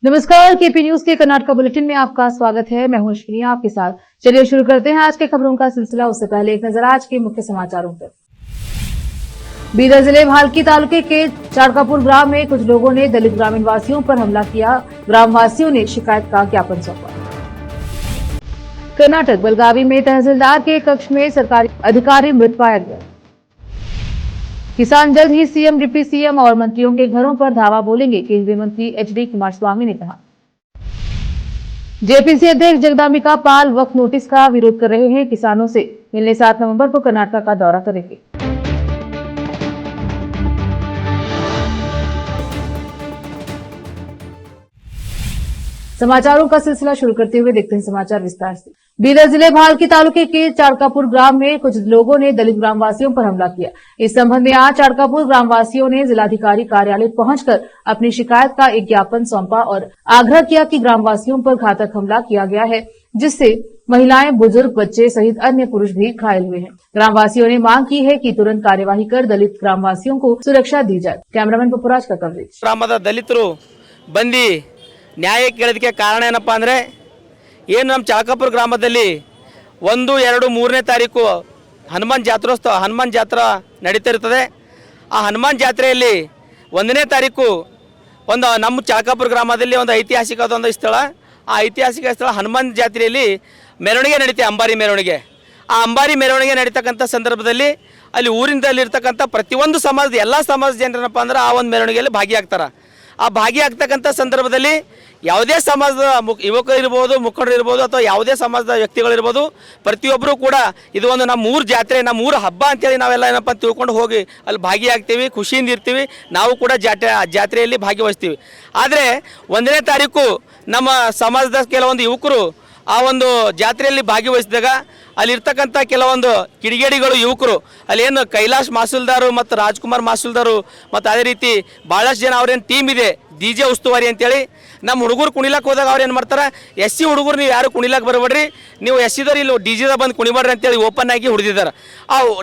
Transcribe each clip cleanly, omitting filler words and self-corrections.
नमस्कार, KP news के Karnataka bulletin में आपका स्वागत है। मैं हूं अश्विनी आपके साथ। चलिए शुरू करते हैं आज के खबरों का सिलसिला। उससे पहले एक नजर आज के मुख्य समाचारों पर। बीदर जिले भालकी तालुके के चाड़कापुर ग्राम में कुछ लोगों ने दलित ग्रामीण वासियों पर हमला किया। ग्रामवासियों ने शिकायत का ज्ञापन सौंपा। कर्नाटक बेलगावी में तहसीलदार के कक्ष में सरकारी अधिकारी मृत पाया गया। किसान जल्द ही सीएम, डिप्टी सीएम और मंत्रियों के घरों पर धावा बोलेंगे, केंद्रीय मंत्री एचडी कुमारस्वामी ने कहा। जेपीसी अध्यक्ष जगदांबिका पाल वक्फ नोटिस का विरोध कर रहे हैं। किसानों से मिलने 7 नवंबर को कर्नाटक का दौरा करेंगे। समाचारों का सिलसिला शुरू करते हुए देखते हैं समाचार विस्तार से। बीदर जिले भालकी तालुके के चाड़कापुर ग्राम में कुछ लोगों ने दलित ग्रामवासियों पर हमला किया। इस संबंध में आज चाड़कापुर ग्रामवासियों ने जिलाधिकारी कार्यालय पहुंचकर अपनी शिकायत का एक ज्ञापन सौंपा और आग्रह किया कि ग्रामवासियों पर घातक हमला किया गया है, जिससे महिलाएं, बुजुर्ग, बच्चे सहित अन्य पुरुष भी घायल हुए हैं। ग्रामवासियों ने मांग की है कि तुरंत कार्यवाही कर दलित ग्रामवासियों को सुरक्षा दी जाए। कैमरामैन पपुराज का कवरेज। ಗ್ರಾಮದ ದಲಿತರು ಬಂದು ನ್ಯಾಯ ಕೇಳೋದಕ್ಕೆ ಕಾರಣ ಏನಪ್ಪಾ ಅಂದರೆ ಏನು ನಮ್ಮ ಚಾಳಕಾಪುರ ಗ್ರಾಮದಲ್ಲಿ 1, 2, 3ನೇ ತಾರೀಕು ಹನುಮಾನ್ ಜಾತ್ರಾ ನಡೀತಿರ್ತದೆ। ಆ ಹನುಮಾನ್ ಜಾತ್ರೆಯಲ್ಲಿ 1ನೇ ತಾರೀಕು ನಮ್ಮ ಚಾಳಕಾಪುರ ಗ್ರಾಮದಲ್ಲಿ ಒಂದು ಐತಿಹಾಸಿಕವಾದ ಒಂದು ಸ್ಥಳ, ಆ ಐತಿಹಾಸಿಕ ಸ್ಥಳ ಹನುಮಾನ್ ಜಾತ್ರೆಯಲ್ಲಿ ಮೆರವಣಿಗೆ ನಡೀತೆ, ಅಂಬಾರಿ ಮೆರವಣಿಗೆ। ಆ ಅಂಬಾರಿ ಮೆರವಣಿಗೆ ನಡೀತಕ್ಕಂಥ ಸಂದರ್ಭದಲ್ಲಿ ಅಲ್ಲಿ ಊರಿನಲ್ಲಿರ್ತಕ್ಕಂಥ ಪ್ರತಿಯೊಂದು ಸಮಾಜದ ಎಲ್ಲ ಸಮಾಜ ಜನರಪ್ಪ ಅಂದ್ರೆ ಆ ಒಂದು ಮೆರವಣಿಗೆಯಲ್ಲಿ ಭಾಗಿಯಾಗ್ತಾರೆ। ಆ ಭಾಗಿಯಾಗ್ತಕ್ಕಂಥ ಸಂದರ್ಭದಲ್ಲಿ ಯಾವುದೇ ಸಮಾಜದ ಯುವಕರು ಇರ್ಬೋದು, ಮುಖಂಡರು ಇರ್ಬೋದು, ಅಥವಾ ಯಾವುದೇ ಸಮಾಜದ ವ್ಯಕ್ತಿಗಳಿರ್ಬೋದು, ಪ್ರತಿಯೊಬ್ಬರು ಕೂಡ ಇದು ಒಂದು ನಮ್ಮ ಊರ ಜಾತ್ರೆ, ನಮ್ಮ ಊರ ಹಬ್ಬ ಅಂತೇಳಿ ನಾವೆಲ್ಲ ಏನಪ್ಪ ತಿಳ್ಕೊಂಡು ಹೋಗಿ ಅಲ್ಲಿ ಭಾಗಿಯಾಗ್ತೀವಿ, ಖುಷಿಯಿಂದ ಇರ್ತೀವಿ, ನಾವು ಕೂಡ ಜಾತ್ರೆಯಲ್ಲಿ ಭಾಗವಹಿಸ್ತೀವಿ। ಆದರೆ 1ನೇ ತಾರೀಕು ನಮ್ಮ ಸಮಾಜದ ಕೆಲವೊಂದು ಯುವಕರು ಆ ಒಂದು ಜಾತ್ರೆಯಲ್ಲಿ ಭಾಗವಹಿಸಿದಾಗ ಅಲ್ಲಿರ್ತಕ್ಕಂಥ ಕೆಲವೊಂದು ಕಿಡಿಗೇಡಿಗಳು ಯುವಕರು ಅಲ್ಲೇನು ಕೈಲಾಶ್ ಮಾಸುಲ್ದಾರು ಮತ್ತು ರಾಜ್ಕುಮಾರ್ ಮಾಸುಲ್ದಾರು ಮತ್ತು ಅದೇ ರೀತಿ ಭಾಳಷ್ಟು ಜನ ಅವ್ರೇನು ಟೀಮ್ ಇದೆ DJ ಉಸ್ತುವಾರಿ ಅಂತೇಳಿ ನಮ್ಮ ಹುಡುಗರು ಕುಣಿಲಕ್ಕೆ ಹೋದಾಗ ಅವ್ರು ಏನು ಮಾಡ್ತಾರೆ, SC ಹುಡುಗರು ನೀವು ಯಾರು ಕುಣಿಲಕ್ಕೆ ಬರಬೇಡ್ರಿ, ನೀವು SCದವ್ರು ಇಲ್ಲಿ DJದ ಬಂದು ಕುಣಿಬೇಡ್ರಿ ಅಂತೇಳಿ ಓಪನ್ ಆಗಿ ಹೊಡೆದಿದ್ದಾರೆ।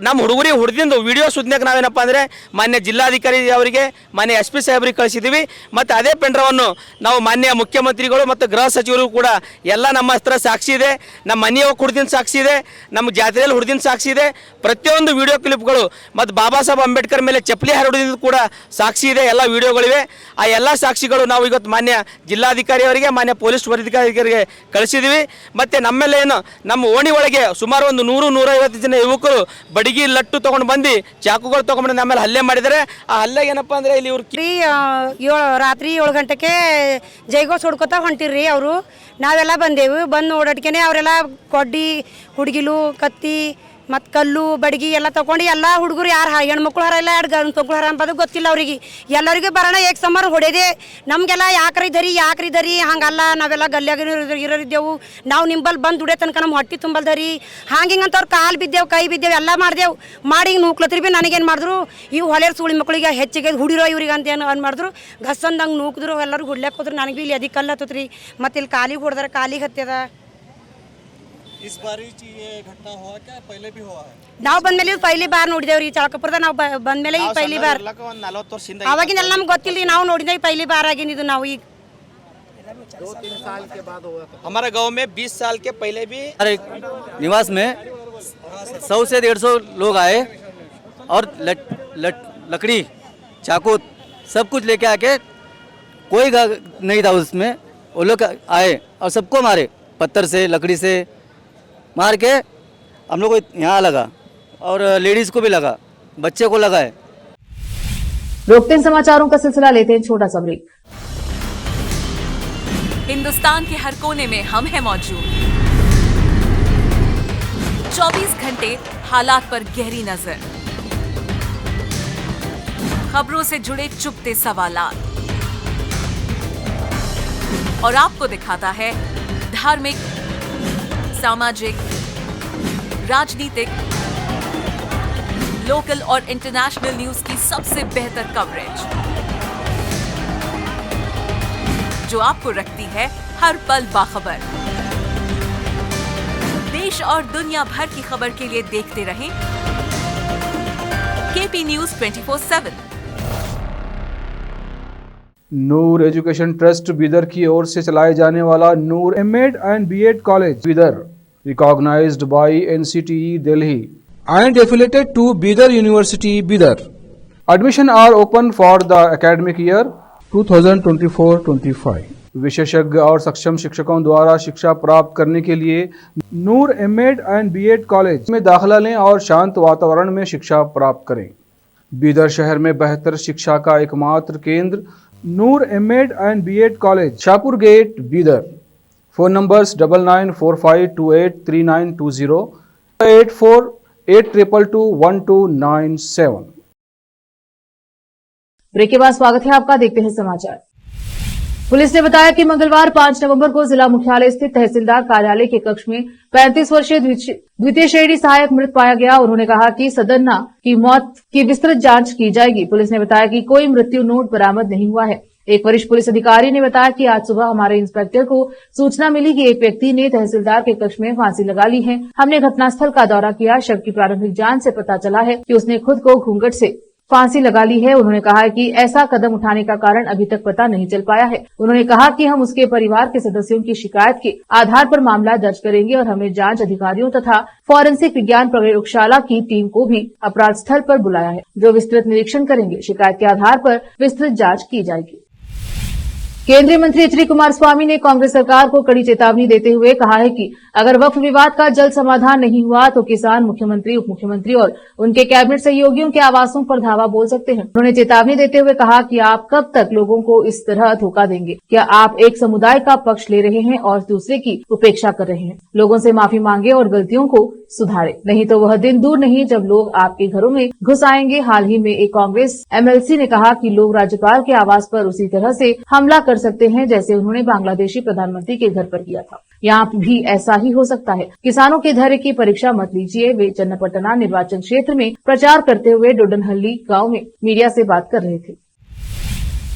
ನಮ್ಮ ಹುಡುಗರಿಗೆ ಹೊಡೆದಿಂದು ವಿಡಿಯೋ ಸುದ್ದಿನಾಗ ನಾವೇನಪ್ಪ ಅಂದರೆ ಮಾನ್ಯ ಜಿಲ್ಲಾಧಿಕಾರಿ ಅವರಿಗೆ, ಮಾನ್ಯ SP ಸಾಹೇಬ್ರಿಗೆ ಕಳಿಸಿದ್ದೀವಿ। ಮತ್ತು ಅದೇ ಪೆಂಡ್ರವನ್ನು ನಾವು ಮಾನ್ಯ ಮುಖ್ಯಮಂತ್ರಿಗಳು ಮತ್ತು ಗೃಹ ಸಚಿವರು ಕೂಡ ಎಲ್ಲ ನಮ್ಮ ಹತ್ರ ಸಾಕ್ಷಿ ಇದೆ, ನಮ್ಮ ಮನೆಯೊಳಗೆ ಹೊಡೆದಿನ ಸಾಕ್ಷಿ ಇದೆ, ನಮ್ಮ ಜಾತ್ರೆಯಲ್ಲಿ ಹೊಡೆದಿನ ಸಾಕ್ಷಿ ಇದೆ, ಪ್ರತಿಯೊಂದು ವಿಡಿಯೋ ಕ್ಲಿಪ್ಗಳು ಮತ್ತು ಬಾಬಾ ಸಾಹೇಬ್ ಅಂಬೇಡ್ಕರ್ ಮೇಲೆ ಚಪ್ಪಲಿ ಹರಡೋದ್ರಿಂದ ಕೂಡ ಸಾಕ್ಷಿ ಇದೆ, ಎಲ್ಲ ವಿಡಿಯೋಗಳಿವೆ। ಆ ಎಲ್ಲ ಸಾಕ್ಷಿಗಳು ನಾವು ಇವತ್ತು ಮಾನ್ಯ ಜಿಲ್ಲಾಧಿಕಾರಿ ಅವರಿಗೆ, ಮಾನ್ಯ ಪೊಲೀಸ್ ವರಿಷ್ಠಾಧಿಕಾರಿಗೆ ಕಳಿಸಿದ್ದೀವಿ। ಮತ್ತು ನಮ್ಮೆಲ್ಲ ಏನು ನಮ್ಮ ಓಣಿ ಒಳಗೆ ಸುಮಾರು ಒಂದು 100-150 ಜನ ಯುವಕರು ಬಡಿಗಿ ಲಟ್ಟು ತೊಗೊಂಡು ಬಂದು ಚಾಕುಗಳು ತೊಗೊಂಡು ನಮ್ಮೇಲೆ ಹಲ್ಲೆ ಮಾಡಿದ್ದಾರೆ। ಆ ಹಲ್ಲೆಗೆ ಏನಪ್ಪ ಅಂದರೆ ಇಲ್ಲಿ ಇವ್ರು ರಾತ್ರಿ 7 ಗಂಟೆಗೆ ಜೈಗೋಸ್ ಹೊಡ್ಕೊತಾ ಹೊಂಟಿರ್ರಿ ಅವರು। ನಾವೆಲ್ಲ ಬಂದೇವು, ಬಂದು ನೋಡೋಟ್ಕೆ ಅವರೆಲ್ಲ ಕೊಡ್ಡಿ, ಹುಡುಗಿಲು, ಕತ್ತಿ ಮತ್ತು ಕಲ್ಲು, ಬಡಗಿ ಎಲ್ಲ ತೊಗೊಂಡು ಎಲ್ಲ ಹುಡುಗರು ಯಾರು ಹೆಣ್ಮಕ್ಳು ಹರ ಇಲ್ಲ, 2 ಗಂಡು ಮಕ್ಕಳು ಹರ ಅಂಬೋದು ಗೊತ್ತಿಲ್ಲ ಅವ್ರಿಗೆ, ಎಲ್ಲರಿಗೂ ಬರೋಣ ಏಕ್ ಸಂಬಾರ ಹೊಡೆದೆ ನಮಗೆಲ್ಲ ಯಾಕ್ರಿ ಧರಿ ಹಂಗಲ್ಲ, ನಾವೆಲ್ಲ ಗಲ್ಯಾಗ ಇರೋರಿದ್ದೆವು, ನಾವು ನಿಂಬಲ್ಲಿ ಬಂದು ದುಡಿಯೋ ತನಕ ನಮ್ಮ ಹೊಟ್ಟೆ ತುಂಬಲ್ ಧರಿ ಹಿಂಗಂತ ಅವ್ರು ಕಾಲು ಬಿದ್ದೆವು, ಕೈ ಬಿದ್ದೆವು, ಎಲ್ಲ ಮಾಡ್ದೆವು ಮಾಡಿ ಹಿಂಗೆ ನೂಕ್ಲತ್ರಿ ಭೀ ನನಗೇನು ಮಾಡಿದ್ರು, ಇವು ಹೊಲೆಯ ಸುಳಿ ಮಕ್ಕಳಿಗೆ ಹೆಚ್ಚಿಗೆ ಹುಡಿರೋ ಇವ್ರಿಗೆ ಅಂತ ಏನು ಮಾಡಿದ್ರು, ಗಸ್ಸಂದಂಗೆ ನೂಕಿದ್ರು, ಎಲ್ಲರೂ ಹುಡ್ಲಕ್ಕೆ ಹೋದ್ರು, ನನಗೆ ಭೀ ಇಲ್ಲಿ ಅದಕ್ಕೆ ಕಲ್ಲು ಹತ್ತತ್ರಿ, ಮತ್ತು ಇಲ್ಲಿ ಕಾಲಿಗೆ ಹೊಡೆದಾರೆ, ಕಾಲಿಗೆ ಹತ್ತದ। इस बार ये घटना हुआ क्या पहले भी हुआ है? ನಾವು ಬಂದ್ಮೇಲೆ ಪೈಲಿ ಬಾರ್ ನೋಡಿದೇವ್ರಿ ಚಾಳಕಾಪುರದ, ನಾವು ಬಂದ್ಮೇಲೆ ಈ ಪೈಲಿ ಬಾರ್, ಅವಾಗಿನೆಲ್ಲ ನಮ್ಗೆ ಗೊತ್ತಿಲ್ಲ, ನಾವು ನೋಡಿದ್ವಿ ಪೈಲಿ ಬಾರ್ ಆಗಿನ ಇದು। ನಾವು ಈಗ 2-3 साल के बाद हुआ था हमारे गांव में 20 साल के पहले भी हमारे निवास में 100 से 150 लोग आए और लकड़ी, चाकू सब कुछ लेके आके, कोई नहीं था उसमें, वो लोग आए और सबको मारे, पत्थर से, लकड़ी से मार के। हम लोग को यहाँ लगा और लेडीज को भी लगा, बच्चे को लगा है। रोकते हैं समाचारों का सिलसिला, लेते हैं छोटा सा ब्रेक। हिंदुस्तान के हर कोने में हम हैं मौजूद, 24 घंटे हालात पर गहरी नजर, खबरों से जुड़े चुपते सवालात, और आपको दिखाता है धार्मिक, सामाजिक, राजनीतिक, लोकल और इंटरनेशनल न्यूज की सबसे बेहतर कवरेज, जो आपको रखती है हर पल बाखबर। देश और दुनिया भर की खबर के लिए देखते रहें KP news 24/7। Noor education trust Bidar की ओर से चलाए जाने वाला Noor MEd and BEd college Bidar, recognised by NCTE Delhi and affiliated to Bidar University Bidar. Admission are open for the academic year 2024-25. विशेषज्ञ और सक्षम शिक्षकों द्वारा शिक्षा प्राप्त करने के लिए नूर एमएड एंड बीएड कॉलेज में दाखिला लें और शांत वातावरण में शिक्षा प्राप्त करें। बीदर शहर में बेहतर शिक्षा का एकमात्र केंद्र Noor MEd and BEd college, Shahpur gate, Bidar. Phone numbers 9945283920 8482221297। Break के बाद स्वागत है आपका, देखते हैं समाचार। पुलिस ने बताया कि मंगलवार 5 नवंबर को जिला मुख्यालय स्थित तहसीलदार कार्यालय के कक्ष में 35 वर्षीय द्वितीय श्रेणी सहायक मृत पाया गया। उन्होंने कहा कि सदन्ना की मौत की विस्तृत जांच की जाएगी। पुलिस ने बताया कि कोई मृत्यु नोट बरामद नहीं हुआ है। एक वरिष्ठ पुलिस अधिकारी ने बताया कि आज सुबह हमारे इंस्पेक्टर को सूचना मिली कि एक व्यक्ति ने तहसीलदार के कक्ष में फांसी लगा ली है। हमने घटनास्थल का दौरा किया। शव की प्रारंभिक जांच से पता चला है कि उसने खुद को घूंघट से फांसी लगा ली है। उन्होंने कहा कि ऐसा कदम उठाने का कारण अभी तक पता नहीं चल पाया है। उन्होंने कहा कि हम उसके परिवार के सदस्यों की शिकायत के आधार पर मामला दर्ज करेंगे और हमने जांच अधिकारियों तथा फॉरेंसिक विज्ञान प्रयोगशाला की टीम को भी अपराध स्थल पर बुलाया है, जो विस्तृत निरीक्षण करेंगे। शिकायत के आधार पर विस्तृत जांच की जाएगी। केंद्रीय मंत्री एच डी कुमारस्वामी ने कांग्रेस सरकार को कड़ी चेतावनी देते हुए कहा है कि अगर वक्फ विवाद का जल्द समाधान नहीं हुआ तो किसान मुख्यमंत्री, उप मुख्यमंत्री और उनके कैबिनेट सहयोगियों के आवासों पर धावा बोल सकते हैं। उन्होंने चेतावनी देते हुए कहा कि आप कब तक लोगों को इस तरह धोखा देंगे? क्या आप एक समुदाय का पक्ष ले रहे हैं और दूसरे की उपेक्षा कर रहे हैं? लोगों से माफी मांगे और गलतियों को सुधारे, नहीं तो वह दिन दूर नहीं जब लोग आपके घरों में घुस आएंगे। हाल ही में एक कांग्रेस एमएलसी ने कहा कि लोग राज्यपाल के आवास पर उसी तरह से हमला कर सकते हैं जैसे उन्होंने बांग्लादेशी प्रधानमंत्री के घर पर किया था। यहाँ भी ऐसा ही हो सकता है। किसानों के धैर्य की परीक्षा मत लीजिए। वे चन्नपटना निर्वाचन क्षेत्र में प्रचार करते हुए डोडनहल्ली गांव में मीडिया से बात कर रहे थे।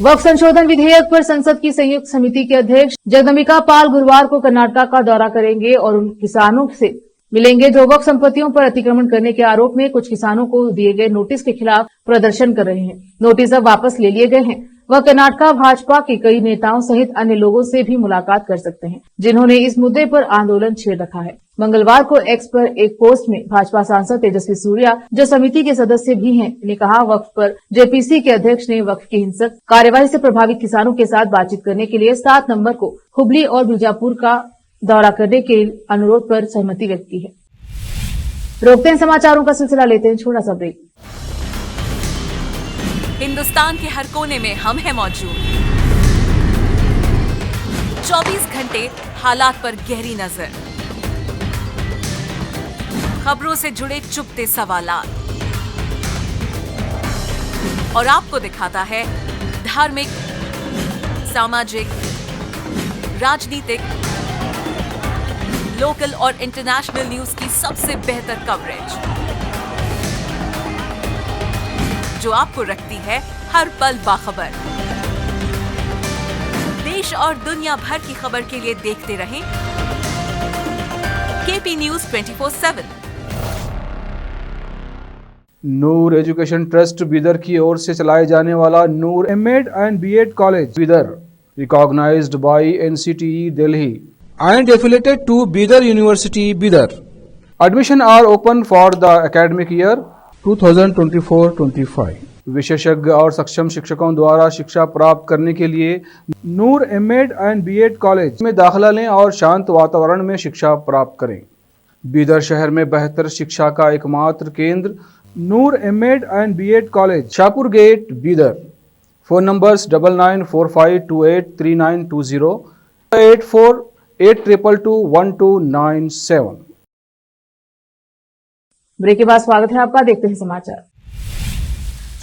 वक्फ संशोधन विधेयक पर संसद की संयुक्त समिति के अध्यक्ष जगदम्बिका पाल गुरुवार को कर्नाटक का दौरा करेंगे और उन किसानों से मिलेंगे जो वक्फ संपत्तियों पर अतिक्रमण करने के आरोप में कुछ किसानों को दिए गए नोटिस के खिलाफ प्रदर्शन कर रहे हैं। नोटिस अब वापस ले लिए गए हैं। वह कर्नाटक भाजपा के कई नेताओं सहित अन्य लोगों से भी मुलाकात कर सकते हैं जिन्होंने इस मुद्दे पर आंदोलन छेड़ रखा है। मंगलवार को एक्स पर एक पोस्ट में भाजपा सांसद तेजस्वी सूर्या, जो समिति के सदस्य भी हैं, ने कहा वक्फ पर जेपीसी के अध्यक्ष ने वक्फ की हिंसक कार्यवाही से प्रभावित किसानों के साथ बातचीत करने के लिए 7 नवंबर को हुबली और बीजापुर का दौरा करने के अनुरोध पर सहमति व्यक्त की है। रोकते हैं समाचारों का सिलसिला, लेते हैं छोटा सा ब्रेक। हिंदुस्तान के हर कोने में हम हैं मौजूद। 24 घंटे हालात पर गहरी नजर, खबरों से जुड़े चुपते सवालात और आपको दिखाता है धार्मिक, सामाजिक, राजनीतिक, लोकल और इंटरनेशनल न्यूज की सबसे बेहतर कवरेज, जो आपको रखती है हर पल बाखबर। देश और दुनिया भर की खबर के लिए देखते रहें KP news 24/7। Noor education trust Bidar की ओर से चलाए जाने वाला Noor MEd and BEd college Bidar, recognised by NCTE Delhi and affiliated to Bidar University Bidar. Admission are open for the academic year 2024-25. विशेषज्ञ और सक्षम शिक्षकों द्वारा शिक्षा प्राप्त करने के लिए नूर एमएड एंड बीएड कॉलेज में दाखिला लें और शांत वातावरण में शिक्षा प्राप्त करें। बीदर शहर में बेहतर शिक्षा का एकमात्र केंद्र Noor MEd and BEd college, Shahpur gate, Bidar. Phone numbers 9945283920 8482221297। Break के बाद स्वागत है आपका, देखते हैं समाचार।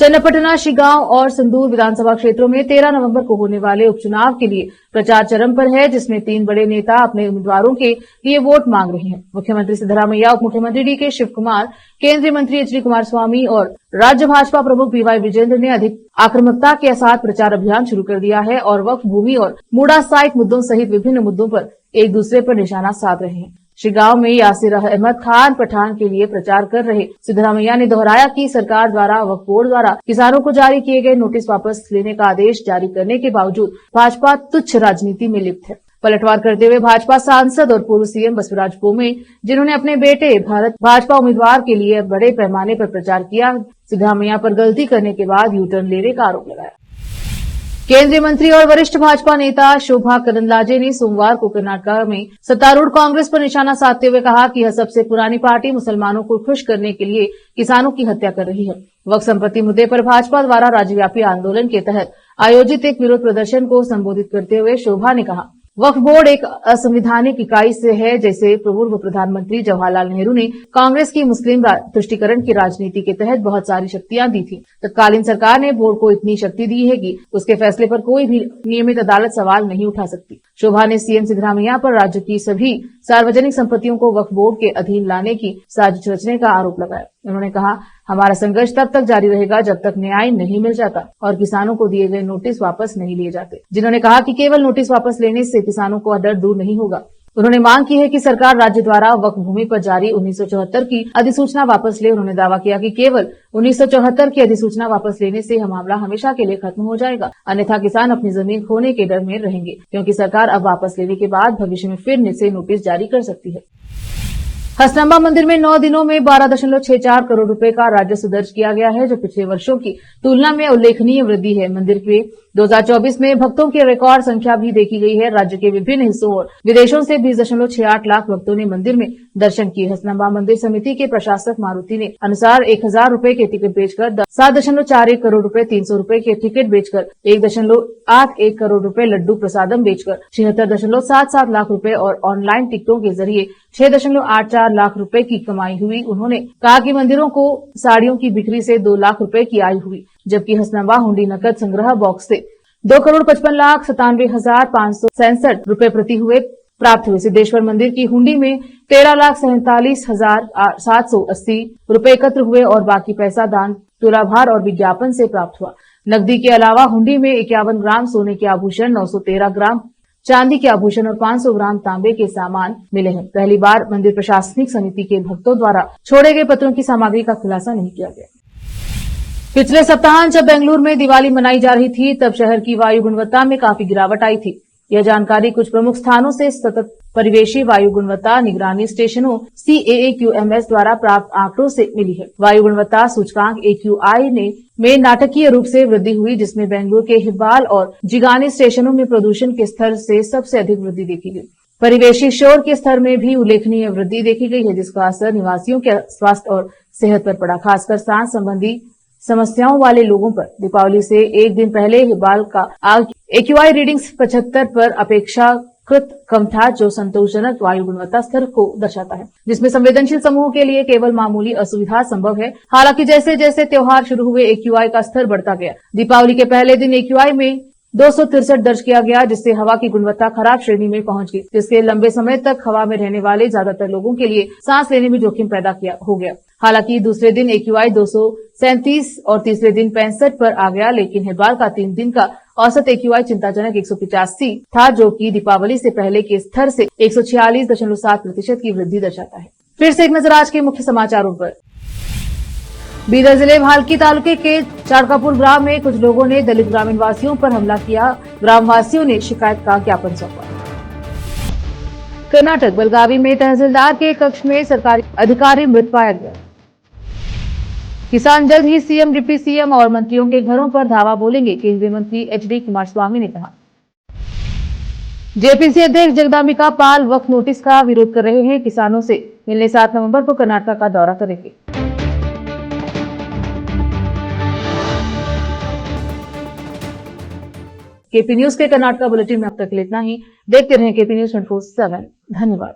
चन्नपटना, शिगांव और संदूर विधानसभा क्षेत्रों में 13 नवंबर को होने वाले उपचुनाव के लिए प्रचार चरम पर है, जिसमें 3 बड़े नेता अपने उम्मीदवारों के लिए वोट मांग रहे हैं। मुख्यमंत्री सिद्धरामैया, उप मुख्यमंत्री डीके शिवकुमार, केंद्रीय मंत्री एच डी कुमारस्वामी और राज्य भाजपा प्रमुख बीवाई विजेंद्र ने अधिक आक्रामकता के साथ प्रचार अभियान शुरू कर दिया है और वक्फ भूमि और मूडा साइट मुद्दों सहित विभिन्न मुद्दों पर एक दूसरे पर निशाना साध रहे हैं। गांव में यासिर अहमद खान पठान के लिए प्रचार कर रहे सिद्धरामैया ने दोहराया कि सरकार द्वारा वक्फ बोर्ड द्वारा किसानों को जारी किए गए नोटिस वापस लेने का आदेश जारी करने के बावजूद भाजपा तुच्छ राजनीति में लिप्त है। पलटवार करते हुए भाजपा सांसद और पूर्व सीएम बसवराज बोम्मई, जिन्होंने अपने बेटे भारत भाजपा उम्मीदवार के लिए बड़े पैमाने पर प्रचार किया, सिद्धरामैया पर गलती करने के बाद यू टर्न लेने का आरोप लगाया। केंद्रीय मंत्री और वरिष्ठ भाजपा नेता शोभा करंदलाजे ने सोमवार को कर्नाटक में सत्तारूढ़ कांग्रेस पर निशाना साधते हुए कहा कि यह सबसे पुरानी पार्टी मुसलमानों को खुश करने के लिए किसानों की हत्या कर रही है। वक्फ संपत्ति मुद्दे पर भाजपा द्वारा राज्यव्यापी आंदोलन के तहत आयोजित एक विरोध प्रदर्शन को संबोधित करते हुए शोभा ने कहा, वक्फ बोर्ड एक असंवैधानिक इकाई से है। जैसे पूर्व प्रधानमंत्री जवाहरलाल नेहरू ने कांग्रेस की मुस्लिम तुष्टीकरण की राजनीति के तहत बहुत सारी शक्तियां दी थी, तत्कालीन सरकार ने बोर्ड को इतनी शक्ति दी है कि उसके फैसले पर कोई भी नियमित अदालत सवाल नहीं उठा सकती। शोभा ने सीएम सिद्धरामैया पर राज्य की सभी सार्वजनिक संपत्तियों को वक्फ बोर्ड के अधीन लाने की साजिश रचने का आरोप लगाया। उन्होंने कहा, हमारा संघर्ष तब तक जारी रहेगा जब तक न्याय नहीं मिल जाता और किसानों को दिए गए नोटिस वापस नहीं लिए जाते। जिन्होंने कहा कि केवल नोटिस वापस लेने से किसानों को दर्द दूर नहीं होगा। उन्होंने मांग की है कि सरकार राज्य द्वारा वक्फ भूमि पर जारी 1974 की अधिसूचना वापस ले। उन्होंने दावा किया कि केवल 1974 की अधिसूचना वापस लेने से यह मामला हमेशा के लिए खत्म हो जाएगा, अन्यथा किसान अपनी जमीन खोने के डर में रहेंगे, क्योंकि सरकार अब वापस लेने के बाद भविष्य में फिर से नोटिस जारी कर सकती है। हसनंबा मंदिर में 9 दिनों में 12.64 करोड़ रुपए का राजस्व दर्ज किया गया है, जो पिछले वर्षों की तुलना में उल्लेखनीय वृद्धि है। मंदिर के 2024 में भक्तों की रिकॉर्ड संख्या भी देखी गई है। राज्य के विभिन्न हिस्सों और विदेशों से 20.68 लाख भक्तों ने मंदिर में दर्शन किए। हसनंबा मंदिर समिति के प्रशासक मारुति ने अनुसार 1,000 रुपए के टिकट बेचकर 7.41 करोड़ रुपए, 300 रुपए के टिकट बेचकर 1.81 करोड़ रुपए, लड्डू प्रसादम बेचकर 76.77 लाख रुपए और ऑनलाइन टिकटों के जरिए 6.84 लाख रुपए की कमाई हुई। उन्होंने कहा कि मंदिरों को साड़ियों की बिक्री से 2 लाख रुपए की आय हुई, जबकि हसनंबा हुंडी नकद संग्रह बॉक्स से 2,55,97,567 रुपए प्रति हुए प्राप्त हुए। सिद्धेश्वर मंदिर की हुंडी में 13,47,780 रुपए एकत्र हुए और बाकी पैसा दान, तुलाभार और विज्ञापन से प्राप्त हुआ। नकदी के अलावा हुंडी में 51 ग्राम सोने के आभूषण, 913 ग्राम चांदी के आभूषण और 500 ग्राम तांबे के सामान मिले हैं। पहली बार मंदिर प्रशासनिक समिति के भक्तों द्वारा छोड़े गए पत्रों की सामग्री का खुलासा नहीं किया गया। पिछले सप्ताह जब बेंगलुरु में दिवाली मनाई जा रही थी, तब शहर की वायु गुणवत्ता में काफी गिरावट आई थी। यह जानकारी कुछ प्रमुख स्थानों से सतत परिवेशी वायु गुणवत्ता निगरानी स्टेशनों CAAQMS द्वारा प्राप्त आंकड़ों से मिली है। वायु गुणवत्ता सूचकांक AQI में नाटकीय रूप से वृद्धि हुई, जिसमें बेंगलुरु के हिब्बाल और जिगानी स्टेशनों में प्रदूषण के स्तर से सबसे अधिक वृद्धि देखी गई। परिवेशी शोर के स्तर में भी उल्लेखनीय वृद्धि देखी गई है, जिसका असर निवासियों के स्वास्थ्य और सेहत पर पड़ा, खासकर सांस संबंधी समस्याओं वाले लोगों पर। दीपावली से एक दिन पहले हिब्बाल का AQI रीडिंग्स 75 पर अपेक्षाकृत कम था, जो संतोषजनक वायु गुणवत्ता स्तर को दर्शाता है, जिसमें संवेदनशील समूहों के लिए केवल मामूली असुविधा संभव है। हालांकि जैसे जैसे त्योहार शुरू हुए, AQI का स्तर बढ़ता गया। दीपावली के पहले दिन AQI में 263 दर्ज किया गया, जिससे हवा की गुणवत्ता खराब श्रेणी में पहुंच गई, जिससे लंबे समय तक हवा में रहने वाले ज्यादातर लोगों के लिए सांस लेने में जोखिम पैदा हो गया। हालांकि दूसरे दिन AQI 237 और तीसरे दिन 65 पर आ गया, लेकिन हिब्बाल का 3 दिन का औसत AQI चिंताजनक 185 था, जो कि दीपावली से पहले के स्तर से 146.7% की वृद्धि दर्शाता है। फिर से एक नजर आज के मुख्य समाचारों पर। बीदर जिले भालकी तालुके के चाड़कापुर ग्राम में कुछ लोगों ने दलित ग्रामीण वासियों पर हमला किया। ग्रामवासियों ने शिकायत का ज्ञापन सौंपा। कर्नाटक बेलगावी में तहसीलदार के कक्ष में सरकारी अधिकारी मृत पाया गया। किसान जल्द ही सीएम, डिप्टी सीएम और मंत्रियों के घरों पर धावा बोलेंगे, केंद्रीय मंत्री HD कुमारस्वामी ने कहा। JPC अध्यक्ष जगदांबिका पाल वक्फ नोटिस का विरोध कर रहे हैं। किसानों से मिलने 7 नवंबर को कर्नाटक का दौरा करेंगे। KP न्यूज के कर्नाटक बुलेटिन में अब तक इतना ही। देखते रहें KP न्यूज 24/7। धन्यवाद।